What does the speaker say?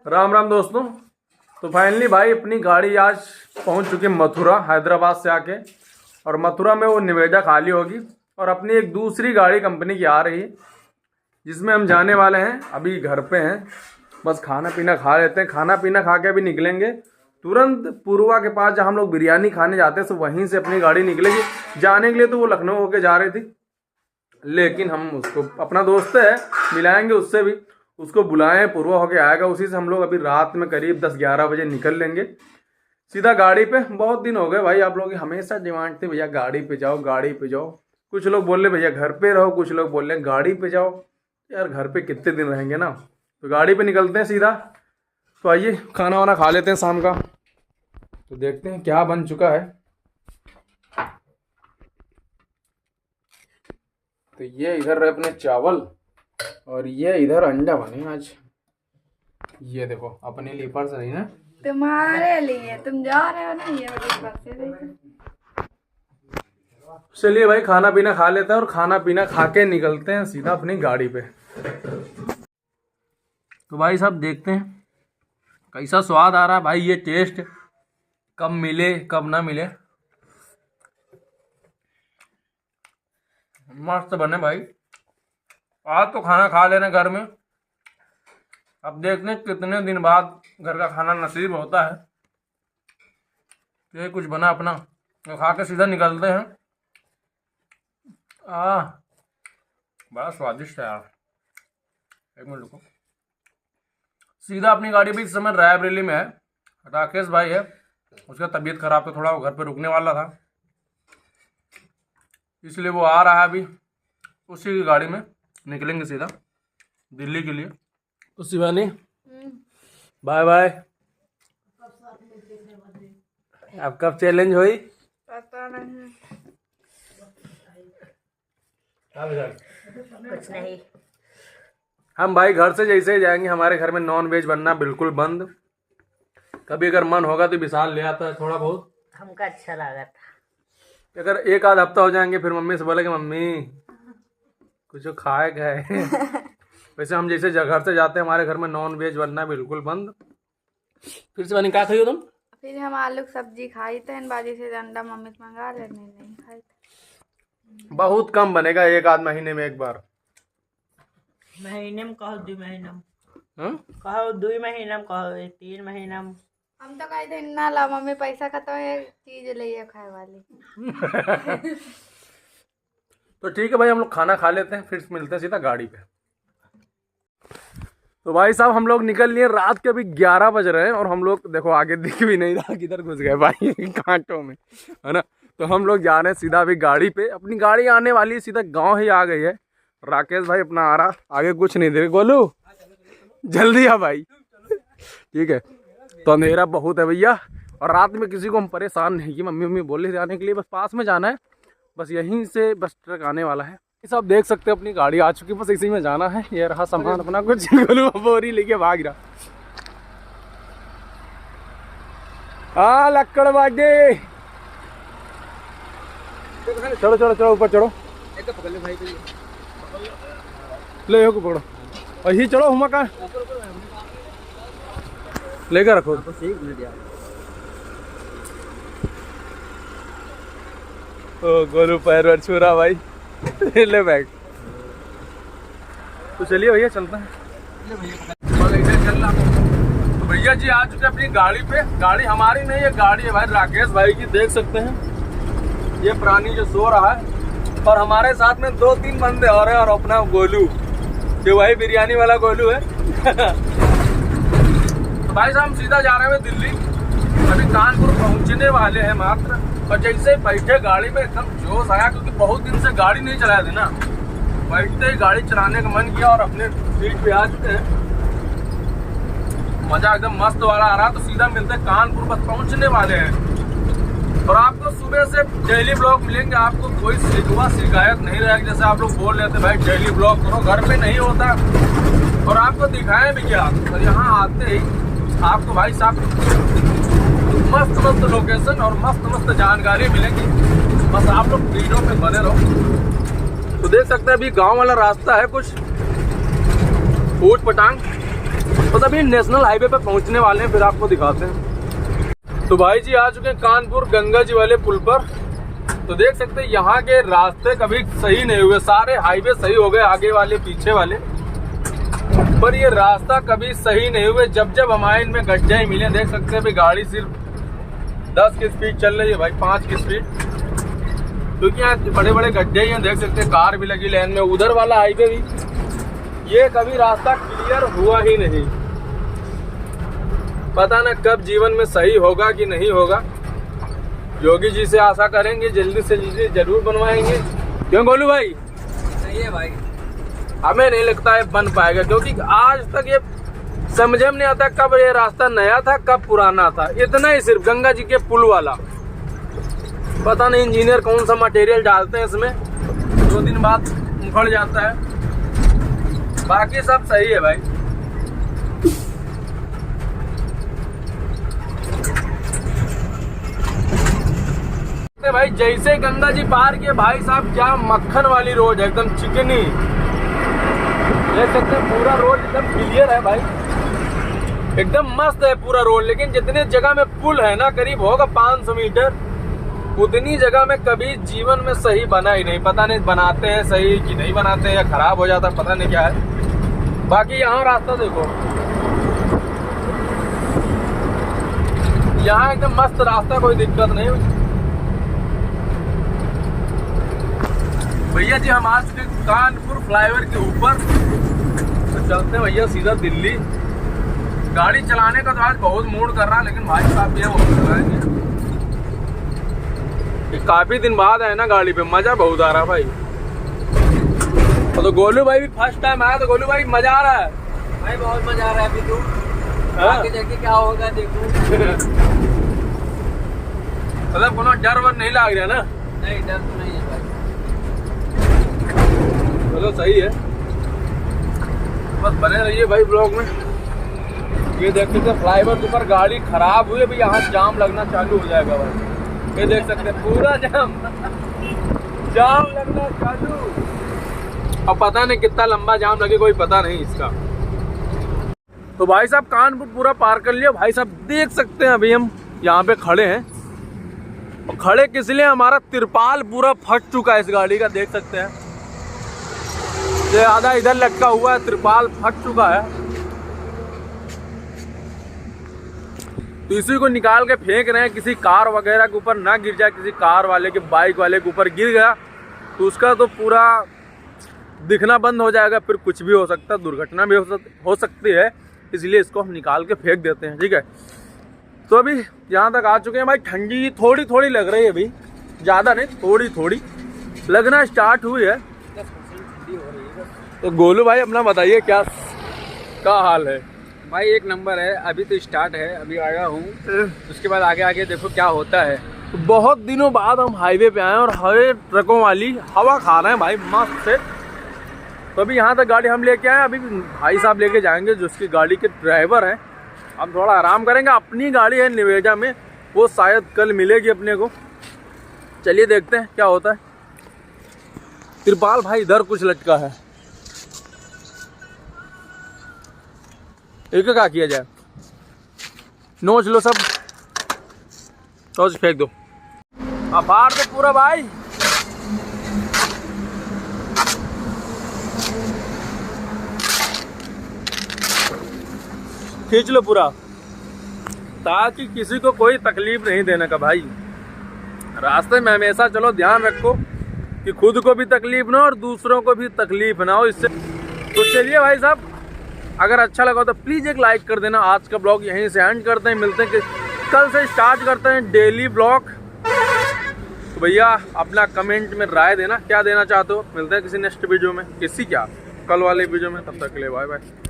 राम राम दोस्तों। तो फाइनली भाई अपनी गाड़ी आज पहुंच चुकी मथुरा हैदराबाद से आके, और मथुरा में वो निवेदा खाली होगी और अपनी एक दूसरी गाड़ी कंपनी की आ रही है जिसमें हम जाने वाले हैं। अभी घर पे हैं, बस खाना पीना खा लेते हैं। खाना पीना खा के अभी निकलेंगे तुरंत पूर्वा के पास, जहाँ हम लोग बिरयानी खाने जाते हैं, तो वहीं से अपनी गाड़ी निकलेगी। जाने के लिए तो वो लखनऊ होके जा रही थी, लेकिन हम उसको, अपना दोस्त है, मिलाएंगे उससे भी, उसको बुलाएं, पूर्वा होके आएगा, उसी से हम लोग अभी रात में करीब 10-11 बजे निकल लेंगे सीधा गाड़ी पे। बहुत दिन हो गए भाई, आप लोग हमेशा डिमांड थी भैया गाड़ी पे जाओ, गाड़ी पे जाओ। कुछ लोग बोल रहे भैया घर पे रहो, कुछ लोग बोल रहे गाड़ी पे जाओ। यार घर पे कितने दिन रहेंगे ना, तो गाड़ी पे निकलते हैं सीधा। तो आइए खाना वाना खा लेते हैं शाम का, तो देखते हैं क्या बन चुका है। तो ये इधर रहे अपने चावल और ये इधर अंडा बने आज। ये देखो अपने लिए पर्स नहीं ना, तुम्हारे लिए, तुम जा रहे हो ना, ये वाली पर्स। चलिए भाई खाना पीना खा लेते हैं और खाना पीना खा के निकलते हैं सीधा अपनी गाड़ी पे। तो भाई साहब देखते हैं कैसा स्वाद आ रहा है भाई, ये टेस्ट कब मिले कब ना मिले। मस्त बने भाई। आज तो खाना खा लेना घर में, अब देखते हैं कितने दिन बाद घर का खाना नसीब होता है। ये कुछ बना अपना, तो खा के सीधा निकलते हैं। बड़ा स्वादिष्ट है यार। एक मिनट रुको। सीधा अपनी गाड़ी भी इस समय रायबरेली में है। राकेश भाई है, उसका तबीयत खराब, तो थोड़ा वो घर पे रुकने वाला था, इसलिए वो आ रहा है। अभी उसी की गाड़ी में निकलेंगे सीधा दिल्ली के लिए। तो शिवानी बाय बाय। अब कब चैलेंज हुई पता नहीं, कुछ नहीं। हम भाई घर से जैसे ही जाएंगे, हमारे घर में नॉन वेज बनना बिल्कुल बंद। कभी अगर मन होगा तो विशाल ले आता है थोड़ा बहुत, हमको अच्छा लगा था। अगर एक आध हफ्ता हो जाएंगे फिर मम्मी से बोलेंगे मम्मी कुछ खाए गए। वैसे हम जैसे घर से जाते हैं, हमारे घर में नॉन वेज बनना बिल्कुल बंद। फिर से बनी क्या खाई हो तुम? फिर हम आलू की सब्जी खाई थे, बाजी से अंडा मम्मी से मंगा लेने, नहीं खाई थे। बहुत कम बनेगा, एक आध महीने में एक बार। महीने में कहो, 2 महीने में हाँ? कहो, 2 महीने में कहो, 3 महीने में। हम तो कहे थे ना ला मम्मी पैसा खत्म है, चीज ले खाए वाली। तो ठीक है भाई, हम लोग खाना खा लेते हैं, फिर मिलते हैं सीधा गाड़ी पे। तो भाई साहब हम लोग निकल लिए, रात के अभी 11 बज रहे हैं और हम लोग देखो आगे दिख भी नहीं रहा, किधर घुस गए भाई कांटों में, है ना। तो हम लोग जा रहे हैं सीधा अभी गाड़ी पे। अपनी गाड़ी आने वाली है, सीधा गांव ही आ गई है। राकेश भाई अपना आ रहा, आगे कुछ नहीं दे। गोलू जल्दी आ भाई, ठीक है। तो अंधेरा बहुत है भैया, और रात में किसी को हम परेशान नहीं की। मम्मी बोली जाने के लिए, बस पास में जाना है, बस यहीं से बस ट्रक आने वाला है। सब देख सकते हैं अपनी गाड़ी आ चुकी है, बस इसी में जाना है। ये रहा सामान अपना कुछ, गोलू बोरी लेके भाग रहा। लक्कड़ बागे, चलो चलो चलो ऊपर चढ़ो, ले हो पकड़ो और ही चलो। हुमा का लेकर रखो। ओ गोलू पैर वैर छू रहा भाई। ले बैग। तो चलिए भैया चलते हैं। तो भैया जी आ चुके अपनी गाड़ी पे। गाड़ी हमारी नहीं है, गाड़ी है भाई राकेश भाई की, देख सकते हैं ये प्राणी जो सो रहा है। और हमारे साथ में 2-3 बंदे और हैं, और अपना गोलू जो भाई बिरयानी वाला गोलू है। तो भाई साहब हम सीधा जा रहे हैं दिल्ली, अभी कानपुर पहुंचने वाले हैं मात्र। और जैसे ही बैठे गाड़ी में एकदम जोश आया, क्योंकि बहुत दिन से गाड़ी नहीं चलाए थे ना। बैठते ही गाड़ी चलाने का मन किया और अपने सीट पे आ चुके हैं। मजा एकदम मस्त वाला आ रहा। तो सीधा मिलते हैं कानपुर, बस पहुंचने वाले हैं। और आपको सुबह से डेली ब्लॉग मिलेंगे, आपको कोई शिकायत नहीं रहेगी। जैसे आप लोग बोल रहे थे भाई डेली ब्लॉग करो, घर पे नहीं होता। और आपको दिखाएं भी क्या, और यहाँ आते ही आपको भाई साहब मस्त मस्त लोकेशन और मस्त मस्त जानकारी मिलेगी। बस आप लोग वीडियो में बने रहो। तो देख सकते हैं अभी गांव वाला रास्ता है, कुछ ऊट पटांग तो अभी नेशनल हाईवे पे पहुंचने वाले हैं, फिर आपको दिखाते हैं। तो भाई जी आ चुके हैं कानपुर गंगा जी वाले पुल पर। तो देख सकते हैं यहाँ के रास्ते कभी सही नहीं हुए, सारे हाईवे सही हो गए, आगे वाले पीछे वाले, पर ये रास्ता कभी सही नहीं हुए। जब जब हमारे इनमें गड्ढे मिले, देख सकते हैं भाई गाड़ी सिर्फ 10 की स्पीड चल रही है भाई, 5 की स्पीड, क्योंकि यहाँ बड़े बड़े गड्ढे हैं। देख सकते हैं कार भी लगी लाइन में, उधर वाला हाईवे भी, ये कभी रास्ता क्लियर हुआ ही नहीं। पता न कब जीवन में सही होगा कि नहीं होगा। योगी जी से आशा करेंगे जल्दी से जल्दी जरूर बनवाएंगे। क्यों गोलू भाई? सही है भाई। हमें नहीं लगता है बन पाएगा, क्योंकि आज तक ये समझ में नहीं आता कब ये रास्ता नया था कब पुराना था। इतना ही सिर्फ गंगा जी के पुल वाला, पता नहीं इंजीनियर कौन सा मटेरियल डालते हैं इसमें, 2 दिन बाद उखड़ जाता है। बाकी सब सही है भाई। भाई जैसे गंगा जी पार किए भाई साहब, क्या मक्खन वाली रोड है, एकदम चिकनी। देख सकते हैं पूरा रोड एकदम क्लियर है भाई, एकदम मस्त है पूरा रोड। लेकिन जितने जगह में पुल है ना, करीब होगा 500 मीटर, उतनी जगह में कभी जीवन में सही बना ही नहीं। पता नहीं बनाते हैं सही कि नहीं बनाते हैं, या खराब हो जाता है, पता नहीं क्या है। बाकी यहाँ रास्ता देखो, यहाँ एकदम मस्त रास्ता, कोई दिक्कत नहीं। भैया जी हम आज के कानपुर फ्लाईओवर के ऊपर, तो चलते हैं भैया सीधा दिल्ली। गाड़ी चलाने का तो आज बहुत मूड कर रहा है, लेकिन भाई साहब ये बहुत चलाएंगे। काफी दिन बाद है ना गाड़ी पे, मजा बहुत आ रहा है भाई। तो गोलू भाई भी फर्स्ट टाइम आया, तो गोलू भाई मजा आ रहा है भाई? बहुत मजा आ रहा है। अभी तू आगे जाके क्या होगा देखो। मतलब कोनो डर वर नहीं लग रहा ना? नहीं, डर तो नहीं है भाई। चलो सही है, बस बने रहिए भाई ब्लॉग में। ये देख सकते हैं फ्लाईओवर के ऊपर गाड़ी खराब हुई है भाई, यहाँ जाम लगना चालू हो जाएगा भाई। ये देख सकते हैं पूरा जाम लगना चालू। अब पता नहीं कितना लंबा जाम लगे, कोई पता नहीं इसका। तो भाई साहब कानपुर पूरा पार कर लिया भाई साहब। देख सकते हैं अभी हम यहाँ पे खड़े हैं, और खड़े किस लिए, हमारा तिरपाल पूरा फट चुका है इस गाड़ी का। देख सकते हैं ये आधा इधर लटका हुआ है, तिरपाल फट चुका है। तो इसी को निकाल के फेंक रहे हैं, किसी कार वगैरह के ऊपर ना गिर जाए, किसी कार वाले के बाइक वाले के ऊपर गिर गया तो उसका तो पूरा दिखना बंद हो जाएगा, फिर कुछ भी हो सकता है, दुर्घटना भी हो सकती है। इसलिए इसको हम निकाल के फेंक देते हैं, ठीक है। तो अभी यहाँ तक आ चुके हैं भाई। ठंडी थोड़ी थोड़ी लग रही है अभी, ज़्यादा नहीं, थोड़ी थोड़ी लगना स्टार्ट हुई है। तो गोलू भाई अपना बताइए क्या हाल है? भाई एक नंबर है, अभी तो स्टार्ट है, अभी आया हूँ, उसके बाद आगे आगे देखो क्या होता है। तो बहुत दिनों बाद हम हाईवे पे आए और हरे ट्रकों वाली हवा खा रहे हैं भाई मस्त से। तो अभी यहाँ तक गाड़ी हम लेके आए, अभी भाई साहब लेके जाएंगे जो उसकी गाड़ी के ड्राइवर हैं। हम थोड़ा आराम करेंगे, अपनी गाड़ी है निवेजा में, वो शायद कल मिलेगी अपने को। चलिए देखते हैं क्या होता है। तिरपाल भाई इधर कुछ लटका है, एक क्या किया जाए, नोच लो सब, नोच फेंक दो, फाड़ दो पूरा भाई। खींच लो पूरा, ताकि किसी को कोई तकलीफ नहीं देने का भाई। रास्ते में हमेशा चलो ध्यान रखो कि खुद को भी तकलीफ ना और दूसरों को भी तकलीफ ना हो इससे। तो चलिए भाई साहब, अगर अच्छा लगा तो प्लीज़ एक लाइक कर देना। आज का ब्लॉग यहीं से एंड करते हैं, मिलते हैं कि कल से स्टार्ट करते हैं डेली ब्लॉग। तो भैया अपना कमेंट में राय देना, क्या देना चाहते हो। मिलते हैं किसी नेक्स्ट वीडियो में, किसी क्या कल वाले वीडियो में, तब तक के लिए बाय बाय।